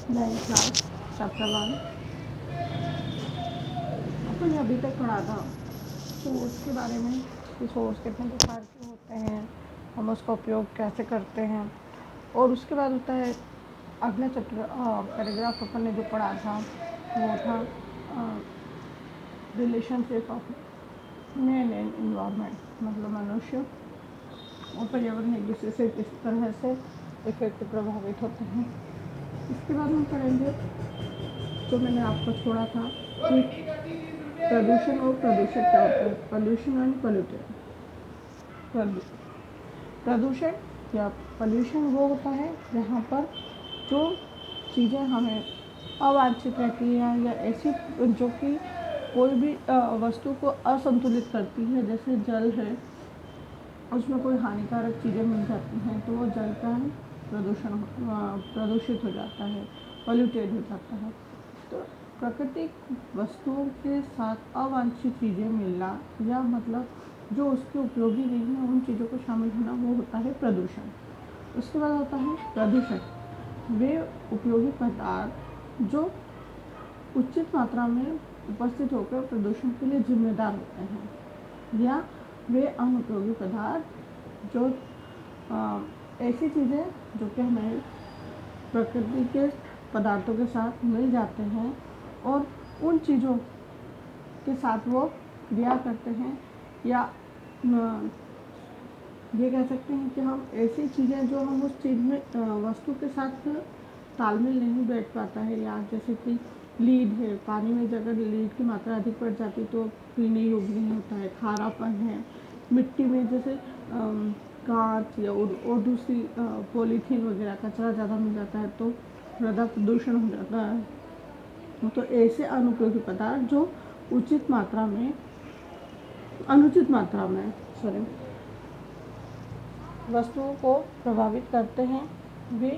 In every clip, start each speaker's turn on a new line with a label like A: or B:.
A: 9th class chapter 1 अपन ने अभी तक पढ़ा था सोर्स के बारे में कि सोर्स कितने प्रकार के होते हैं, हम उसका उपयोग कैसे करते हैं। और उसके बाद होता है अगला चैप्टर पैराग्राफ अपन ने जो पढ़ा था वो था relationship of man and environment, मतलब मनुष्य और पर्यावरण एक दूसरे से किस तरह से इफेक्ट प्रभावित होते हैं। इसके बाद हम पढ़ेंगे जो मैंने आपको छोड़ा था कि प्रदूषण और प्रदूषक क्या होता है, पोल्यूशन एंड पोल्यूटेड। प्रदूषण या पोल्यूशन वो होता है जहाँ पर जो चीज़ें हमें अवांछित रहती हैं या ऐसी जो कि कोई भी वस्तु को असंतुलित करती है, जैसे जल है उसमें कोई हानिकारक चीज़ें मिल जाती हैं तो वो जल का प्रदूषित हो जाता है, पोल्यूटेड हो जाता है। तो प्राकृतिक वस्तुओं के साथ अवांछित चीज़ें मिलना या मतलब जो उसके उपयोगी नहीं है उन चीज़ों को शामिल होना वो होता है प्रदूषण। उसके बाद होता है प्रदूषण, वे उपयोगी पदार्थ जो उचित मात्रा में उपस्थित होकर प्रदूषण के लिए जिम्मेदार होते हैं, या वे अनुपयोगी पदार्थ जो ऐसी चीज़ें जो कि हमें प्रकृति के पदार्थों के साथ मिल जाते हैं और उन चीज़ों के साथ वो क्रिया करते हैं, या ये कह सकते हैं कि हम ऐसी चीज़ें जो हम उस चीज़ में वस्तु के साथ तालमेल नहीं बैठ पाता है, या जैसे कि लीड है, पानी में अगर लीड की मात्रा अधिक बढ़ जाती तो पीने योग्य नहीं होता है। खारापन है, मिट्टी में जैसे कांच या और दूसरी पॉलीथीन वगैरह कचरा ज़्यादा मिल जाता है तो मृदा प्रदूषण हो जाता है। तो ऐसे अनुपयोगी पदार्थ जो उचित मात्रा में अनुचित मात्रा में वस्तुओं को प्रभावित करते हैं वे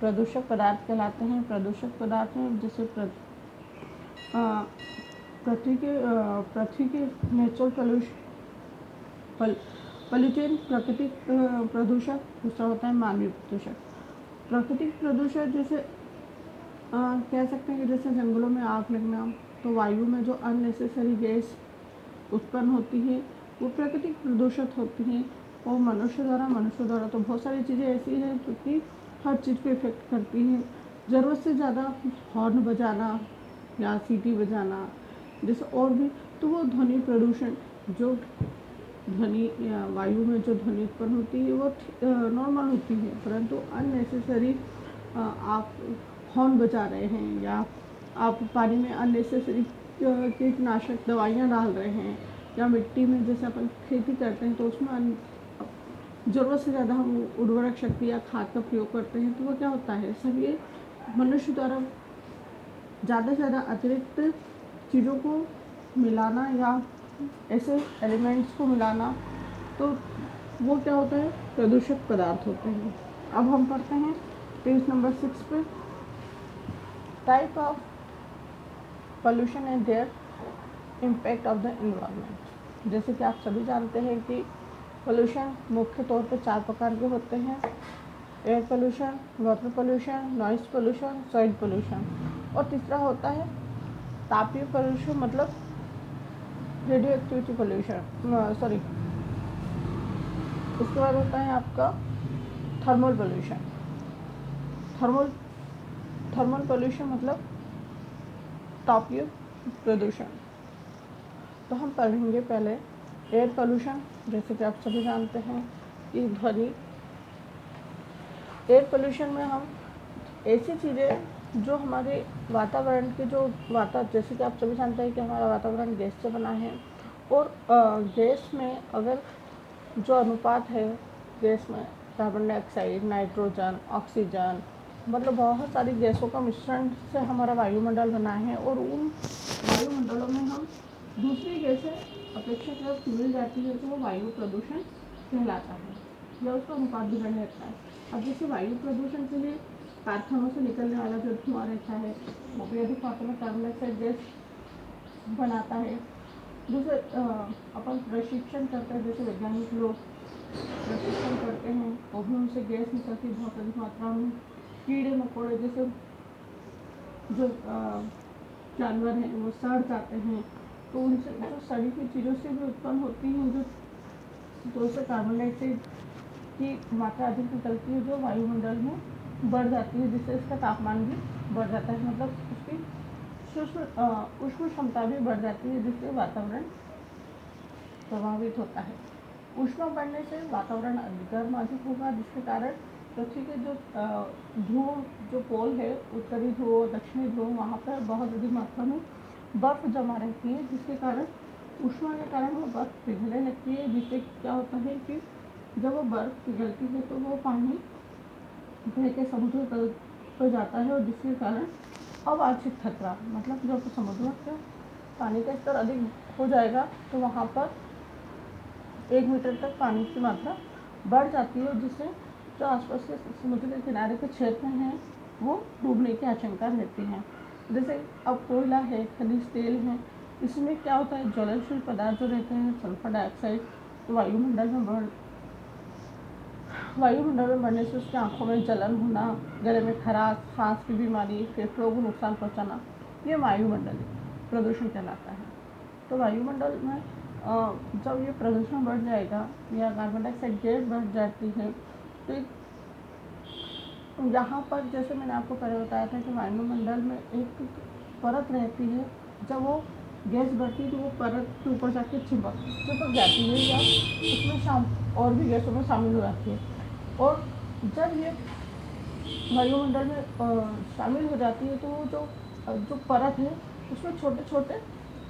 A: प्रदूषक पदार्थ कहलाते हैं। प्रदूषक पदार्थ में जैसे पृथ्वी के नेचुरल पोल्यूटेंट प्राकृतिक प्रदूषक। दूसरा होता है मानवीय प्रदूषक। प्राकृतिक प्रदूषक जैसे कह सकते हैं कि जैसे जंगलों में आग लगना, तो वायु में जो अननेसेसरी गैस उत्पन्न होती है वो प्राकृतिक प्रदूषक होती हैं। और मनुष्य द्वारा तो बहुत सारी चीज़ें ऐसी हैं जो कि हर चीज़ पे इफेक्ट करती हैं। ज़रूरत से ज़्यादा हॉर्न बजाना या सीटी बजाना जैसे और भी, तो वो ध्वनि प्रदूषण, जो ध्वनि या वायु में जो ध्वनि उत्पन्न होती है वो नॉर्मल होती है, परंतु अननेसेसरी आप हॉर्न बजा रहे हैं या आप पानी में अननेसेसरी कीटनाशक दवाइयाँ डाल रहे हैं, या मिट्टी में जैसे अपन खेती करते हैं तो उसमें ज़रूरत से ज़्यादा हम उर्वरक शक्ति या खाद का प्रयोग करते हैं, तो वो क्या होता है, सब ये मनुष्य द्वारा ज़्यादा से ज़्यादा अतिरिक्त चीज़ों को मिलाना या ऐसे एलिमेंट्स को मिलाना, तो वो क्या होता है, प्रदूषक पदार्थ होते हैं। अब हम पढ़ते हैं पेज नंबर 6 पे, type of pollution and there impact of the environment. जैसे कि आप सभी जानते हैं कि पोल्यूशन मुख्य तौर पे 4 प्रकार के होते हैं: air pollution, water pollution, noise pollution, soil pollution, और तीसरा होता है तापीय पोल्यूशन, मतलब रेडियो एक्टिविटी पोल्यूशन, सॉरी। उसके बाद होता है आपका थर्मल पोल्यूशन। थर्मल पोल्यूशन मतलब तापीय प्रदूषण। तो हम पढ़ेंगे पहले एयर पोल्यूशन। जैसे कि आप सभी जानते हैं कि ध्वनि, एयर पोल्यूशन में हम ऐसी चीज़ें जो हमारे वातावरण के जैसे कि आप सभी जानते हैं कि हमारा वातावरण गैस से बना है, और गैस में अगर जो अनुपात है गैस में कार्बन डाइऑक्साइड, नाइट्रोजन, ऑक्सीजन, मतलब बहुत सारी गैसों का मिश्रण से हमारा वायुमंडल बना है, और उन वायुमंडलों में हम दूसरी गैसें अपेक्षाकृत मिल जाती है तो वो वायु प्रदूषण कहलाता है, या उसका अनुपात भी बढ़ जाता है। अब जैसे वायु प्रदूषण के लिए कारखानों से निकलने वाला जो धुआं रहता है वो भी अधिक मात्रा में कार्बन डाइऑक्साइड गैस बनाता है। जैसे अपन प्रशिक्षण करते हैं, जैसे वैज्ञानिक लोग प्रशिक्षण करते हैं वो भी उनसे गैस निकलती है बहुत अधिक मात्रा में। कीड़े मकोड़े जैसे जो जानवर हैं वो सड़ जाते हैं, तो उनसे जो सड़ी हुई चीज़ों से भी उत्पन्न होती हैं जो उससे कार्बन डाइऑक्साइड की मात्रा अधिक निकलती है, जो वायुमंडल में बढ़ जाती है, जिससे इसका तापमान भी बढ़ जाता है, मतलब उसकी उष्ण क्षमता भी बढ़ जाती है, जिससे वातावरण प्रभावित होता है। ऊष्मा बढ़ने से वातावरण गर्म अधिक होगा, जिसके कारण पृथ्वी के जो ध्रुव जो पोल है, उत्तरी ध्रुव दक्षिणी ध्रुव, वहाँ पर बहुत अधिक मात्रा में बर्फ जमा रहती है, जिसके कारण ऊष्मा के कारण वो बर्फ पिघलने लगती है, जिससे क्या होता है कि जब वो बर्फ पिघलती है तो वो पानी बह के समुद्र तल पर जाता है, और जिसके कारण अवांछित खतरा, मतलब जब समुद्र का पानी का स्तर अधिक हो जाएगा तो वहाँ पर 1 मीटर तक पानी की मात्रा बढ़ जाती है, जिससे जो आसपास के समुद्र के किनारे के क्षेत्र हैं वो डूबने की आशंका रहती है। जैसे अब कोयला है, खनिज तेल है, इसमें क्या होता है, ज्वलनशील पदार्थ जो रहते हैं सल्फर डाइऑक्साइड, तो वायुमंडल में बढ़ने से उसकी आंखों में जलन होना, गले में खराश, सांस की बीमारी, फेफड़ों को नुकसान पहुंचाना, ये वायुमंडल प्रदूषण कहलाता है। तो वायुमंडल में जब ये प्रदूषण बढ़ जाएगा या कार्बन डाइऑक्साइड गैस बढ़ जाती है, तो यहाँ पर जैसे मैंने आपको पहले बताया था कि वायुमंडल में एक परत रहती है, जब वो गैस बढ़ती है तो वो परत के ऊपर जाके चिपक जाती है, या उसमें और भी गैसों में शामिल हो जाती है, और जब ये वायुमंडल में शामिल हो जाती है तो वो जो परत है उसमें छोटे छोटे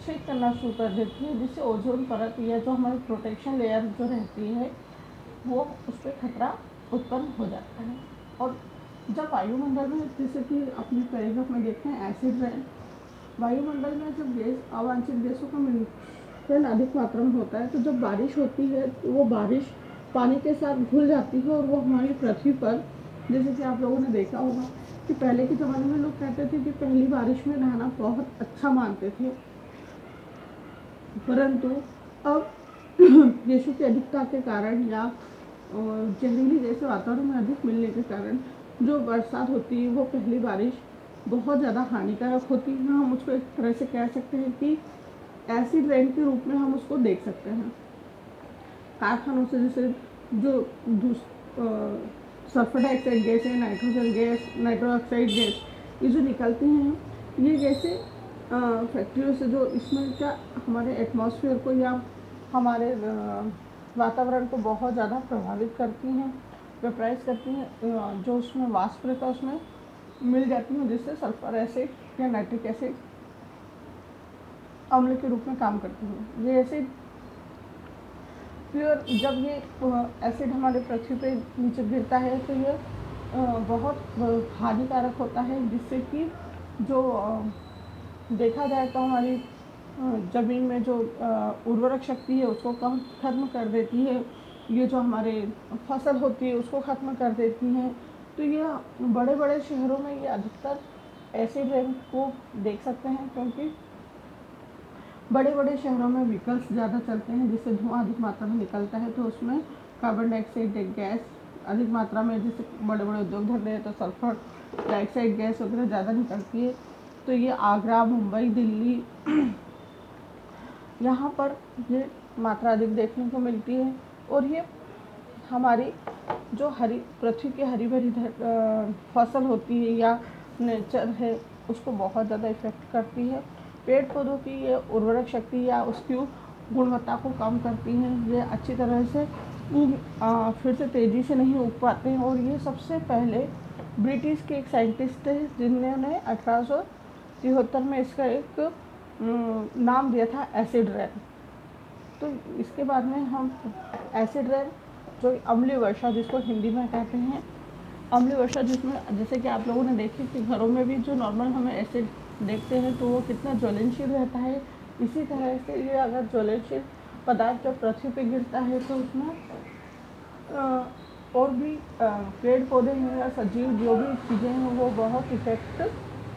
A: छेद करना शुरू कर देती है, जिससे ओजोन परत या जो हमारी प्रोटेक्शन लेयर जो रहती है वो उस पर खतरा उत्पन्न हो जाता है। और जब वायुमंडल में, जैसे कि अपने पैराग्राफ में देखते हैं एसिड रेन, वायुमंडल में जब गैस अवांछित गैसों का मिश्रण अधिक मात्रा में होता है, तो जब बारिश होती है तो वो बारिश पानी के साथ घुल जाती है, और वो हमारी पृथ्वी पर, जैसे कि आप लोगों ने देखा होगा कि पहले के ज़माने में लोग कहते थे कि पहली बारिश में नहाना बहुत अच्छा मानते थे, परंतु अब गैसों की अधिकता के कारण या जहरीली गैसें वातावरण में अधिक मिलने के कारण जो बरसात होती है वो पहली बारिश बहुत ज़्यादा हानिकारक होती है। हम उसको एक तरह से कह सकते हैं कि एसिड रेन के रूप में हम उसको देख सकते हैं। कारखानों से जैसे जो सल्फर डाइऑक्साइड गैस है, nitrogen gas, nitro oxide gas, ये जो निकलती हैं, ये गैसें फैक्ट्रियों से जो इसमें क्या हमारे एटमॉस्फेयर को या हमारे वातावरण को बहुत ज़्यादा प्रभावित करती हैं, वेपराइज करती हैं, जो उसमें वाष्प रहता है उसमें मिल जाती हैं, जिससे सल्फर एसिड या नाइट्रिक एसिड अम्ल के रूप में काम करती हैं। ये एसिड फिर जब ये एसिड हमारे पृथ्वी पे नीचे गिरता है तो ये बहुत हानिकारक होता है, जिससे कि जो देखा जाए तो हमारी ज़मीन में जो उर्वरक शक्ति है उसको खत्म कर देती है, ये जो हमारे फसल होती है उसको ख़त्म कर देती हैं। तो ये बड़े बड़े शहरों में ये अधिकतर एसिड रेन को देख सकते हैं, क्योंकि बड़े बड़े शहरों में व्हीकल्स ज़्यादा चलते हैं, जिससे धुआं अधिक मात्रा में निकलता है, तो उसमें कार्बन डाइऑक्साइड गैस अधिक मात्रा में, जैसे बड़े बड़े उद्योग धंधे हैं तो सल्फर डाइऑक्साइड गैस वगैरह ज़्यादा निकलती है। तो ये आगरा, मुंबई, दिल्ली यहाँ पर ये मात्रा अधिक देखने को मिलती है, और ये हमारी जो पृथ्वी की हरी भरी फसल होती है या नेचर है उसको बहुत ज़्यादा इफ़ेक्ट करती है। पेड़ पौधों की ये उर्वरक शक्ति या उसकी गुणवत्ता को कम करती हैं, ये अच्छी तरह से फिर से तेज़ी से नहीं उग पाते हैं। और ये सबसे पहले ब्रिटिश के एक साइंटिस्ट थे जिन्होंने 1873 में इसका एक नाम दिया था एसिड रेन। तो इसके बाद में हम एसिड रेन जो अम्लीय वर्षा जिसको हिंदी में कहते हैं, अम्लीय वर्षा, जिसमें जैसे कि आप लोगों ने देखी कि घरों में भी जो नॉर्मल हमें एसिड देखते हैं तो वो कितना ज्वलनशील रहता है, इसी तरह से ये अगर ज्वलनशील पदार्थ जब पृथ्वी पे गिरता है तो उसमें और भी पेड़ पौधे हैं या सजीव जो भी चीज़ें हैं वो बहुत इफेक्ट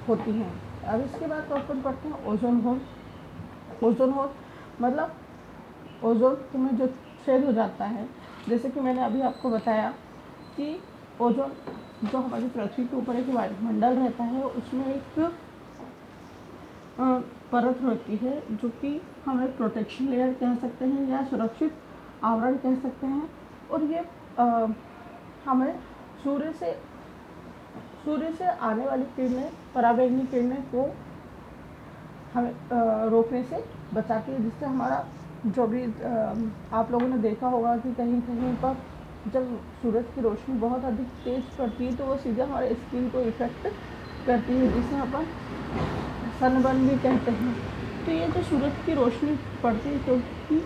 A: होती हैं। अब इसके बाद क्वेश्चन पढ़ते हैं ओजोन होल। ओजोन होल मतलब ओजोन में जो छेद हो जाता है, जैसे कि मैंने अभी आपको बताया कि ओजोन जो हमारी पृथ्वी के ऊपर एक वायुमंडल रहता है उसमें एक परत होती है जो कि हमें प्रोटेक्शन लेयर कह सकते हैं या सुरक्षित आवरण कह सकते हैं। और ये हमें सूर्य से आने वाली किरणें, पराबैंगनी किरणें को हमें रोकने से बचाती है, जिससे हमारा जो भी आप लोगों ने देखा होगा कि कहीं कहीं पर जब सूरज की रोशनी बहुत अधिक तेज पड़ती है तो वो सीधे हमारे स्किन को इफेक्ट करती है, जिसे अपन सनबर्न भी कहते हैं। तो ये जो सूरज की रोशनी पड़ती है, क्योंकि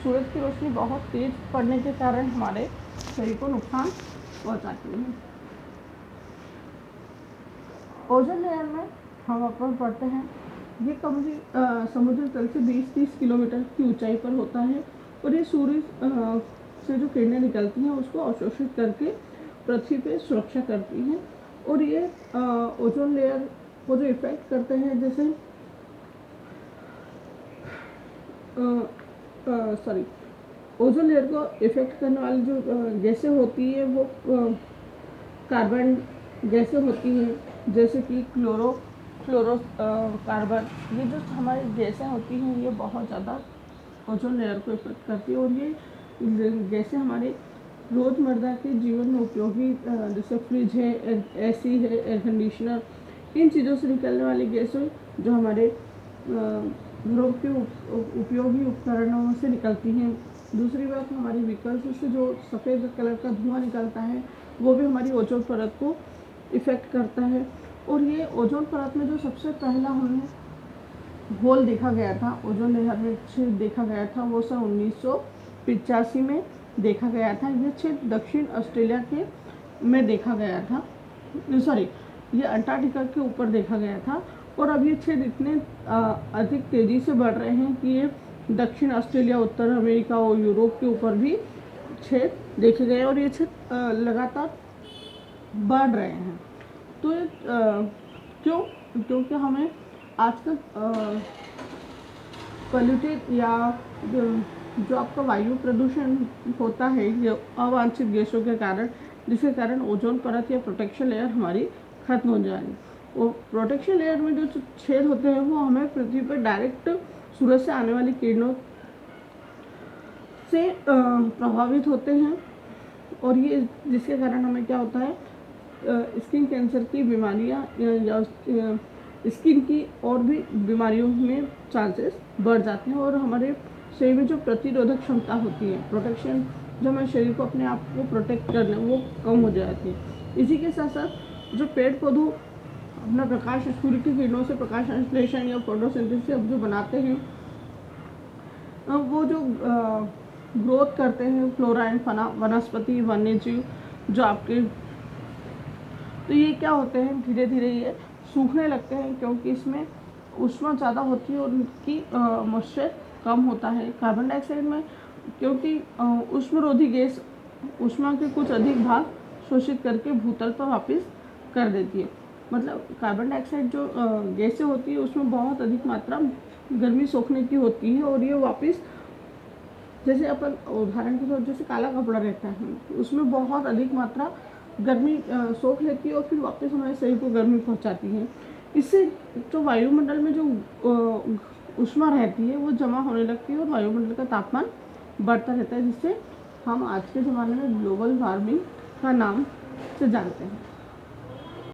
A: सूरज की रोशनी बहुत तेज पड़ने के कारण हमारे शरीर को नुकसान पहुंचाती है। ओजोन लेयर में हम अपन पढ़ते हैं, ये समुद्र तल से 20-30 किलोमीटर की ऊंचाई पर होता है और ये सूर्य से जो किरणें निकलती हैं उसको अवशोषित करके पृथ्वी पे सुरक्षा करती हैं। और ये ओजोन लेयर को जो इफेक्ट करते हैं, जैसे ओजोन लेयर को इफेक्ट करने वाली जो गैसें होती है वो कार्बन गैसें होती हैं, जैसे कि फ्लोरोकार्बन। ये जो हमारी गैसें होती हैं ये बहुत ज़्यादा ओजोन लेयर को इफेक्ट करती है और ये गैसें हमारे रोज़मर्रा के जीवन में उपयोगी, जैसे फ्रिज है, एसी है, एयर कंडीशनर, इन चीज़ों से निकलने वाली गैसें जो हमारे घरों के उपयोगी उपकरणों से निकलती हैं। दूसरी बात, हमारी व्हीकल्स से जो सफ़ेद कलर का धुआं निकलता है वो भी हमारी ओजोन परत को इफ़ेक्ट करता है। और ये ओजोन परत में जो सबसे पहला हमें होल देखा गया था, ओजोन लेयर में छेद देखा गया था, वो सन 1985 में देखा गया था। ये छेद दक्षिण ऑस्ट्रेलिया के में देखा गया था, ये अंटार्कटिका के ऊपर देखा गया था। और अब ये छेद इतने अधिक तेज़ी से बढ़ रहे हैं कि ये दक्षिण ऑस्ट्रेलिया, उत्तर अमेरिका और यूरोप के ऊपर भी छेद देखे गए और ये छेद लगातार बढ़ रहे हैं। तो क्यों? क्योंकि हमें आजकल पॉल्यूटेड या जो आपका वायु प्रदूषण होता है ये अवांछित गैसों के कारण, जिसके कारण ओजोन परत या प्रोटेक्शन लेयर हमारी खत्म हो जाएगी। वो प्रोटेक्शन लेयर में जो छेद होते हैं वो हमें पृथ्वी पर डायरेक्ट सूरज से आने वाली किरणों से प्रभावित होते हैं और ये जिसके कारण हमें क्या होता है, स्किन कैंसर की बीमारियां या स्किन की और भी बीमारियों में चांसेस बढ़ जाते हैं और हमारे शरीर में जो प्रतिरोधक क्षमता होती है, प्रोटेक्शन जो हमारे शरीर को अपने आप को प्रोटेक्ट करना, वो कम हो जाती है। इसी के साथ साथ जो पेड़ पौधों अपना प्रकाश, सूर्य की किरणों से प्रकाश संश्लेषण या फोटोसिंथेसिस जो बनाते हैं, वो जो ग्रोथ करते हैं फ्लोरा एंड फना, वनस्पति, वन्यजीव जो आपके, तो ये क्या होते हैं, धीरे धीरे ये सूखने लगते हैं क्योंकि इसमें ऊष्मा ज़्यादा होती है और उनकी मॉइस्चर कम होता है। कार्बन डाइऑक्साइड में क्योंकि ऊष्मरोधी गैस ऊष्मा के कुछ अधिक भाग शोषित करके भूतल पर वापस कर देती है। मतलब कार्बन डाइऑक्साइड जो गैसें होती है उसमें बहुत अधिक मात्रा गर्मी सोखने की होती है और ये वापस, जैसे अपन उदाहरण के तौर जैसे काला कपड़ा रहता है उसमें बहुत अधिक मात्रा गर्मी सोख लेती है और फिर वापस हमारे शरीर को गर्मी पहुंचाती है। इससे जो वायुमंडल में जो ऊष्मा रहती है वो जमा होने लगती है और वायुमंडल का तापमान बढ़ता रहता है, जिससे हम आज के ज़माने में ग्लोबल वार्मिंग का नाम से जानते हैं।